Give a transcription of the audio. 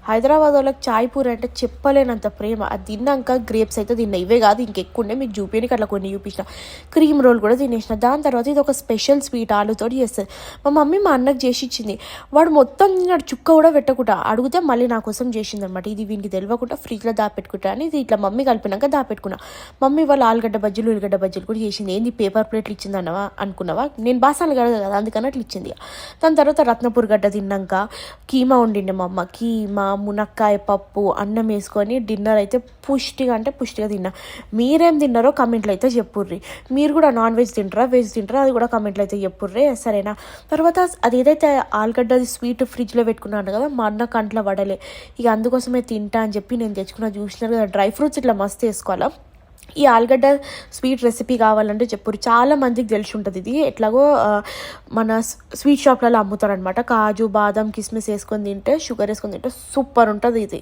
హైదరాబాద్ వాళ్ళకి చాయ్ పూరి అంటే చెప్పలేనంత ప్రేమ. అది తిన్నాక గ్రేప్స్ అయితే తిన్నా. ఇవే కాదు ఇంకెక్కువ ఉండే, మీకు చూపించడానికి అట్లా కొన్ని చూపించిన. క్రీమ్ రోల్ కూడా తినేసిన. దాని తర్వాత ఇది ఒక స్పెషల్ స్వీట్ ఆలుతో చేస్తుంది. మా మమ్మీ మా అన్నకు చేసి ఇచ్చింది. వాడు మొత్తం తిన్నాడు, చుక్క కూడా పెట్టకుండా. అడిగితే మళ్ళీ నా కోసం చేసింది అనమాట. ఇది వీనికి తెలియకుండా ఫ్రిడ్జ్లో దాపెట్టుకుంటా అని ఇది ఇట్లా మమ్మీ కలిపినాక దాపెట్టుకున్నా. మమ్మీ వాళ్ళు ఆలుగడ్డ బజ్జీలు ఉల్లిగడ్డ బజ్జీలు కూడా చేసింది. ఏంది పేపర్ ప్లేట్లు ఇచ్చింది అన్నవా అనుకున్నావా, నేను బాసాలు కడదు కదా అందుకని అట్లా ఇచ్చింది. దాని తర్వాత రత్నపూర్ గడ్డ తిన్నాక కీమా వండిండే మా అమ్మ. కీమా, మునక్కాయ పప్పు, అన్నం వేసుకొని డిన్నర్ అయితే పుష్టిగా అంటే పుష్టిగా తిన్నా. మీరేం తిన్నారో కమెంట్లో అయితే చెప్పుర్రి. మీరు కూడా నాన్ వెజ్ తింటారా, వెజ్ తింటారా, అది కూడా కమెంట్లో అయితే చెప్పుర్రే, సరేనా. తర్వాత అది ఏదైతే ఆలుగడ్డది స్వీట్ ఫ్రిడ్జ్లో పెట్టుకున్నాను కదా, మా అన్న కంట్లో పడలే. ఇక అందుకోసమే తింటా అని చెప్పి నేను తెచ్చుకున్నా. చూసినారు కదా, డ్రై ఫ్రూట్స్ ఇట్లా మస్తు వేసుకోవాలా. ఈ ఆలుగడ్డ స్వీట్ రెసిపీ కావాలంటే చెప్పురు. చాలా మందికి తెలిసి ఉంటుంది. ఇది ఎట్లాగో మన స్వీట్ షాప్లలో అమ్ముతారనమాట. కాజు, బాదం, కిస్మిస్ వేసుకొని తింటే, షుగర్ వేసుకొని తింటే సూపర్ ఉంటుంది ఇది.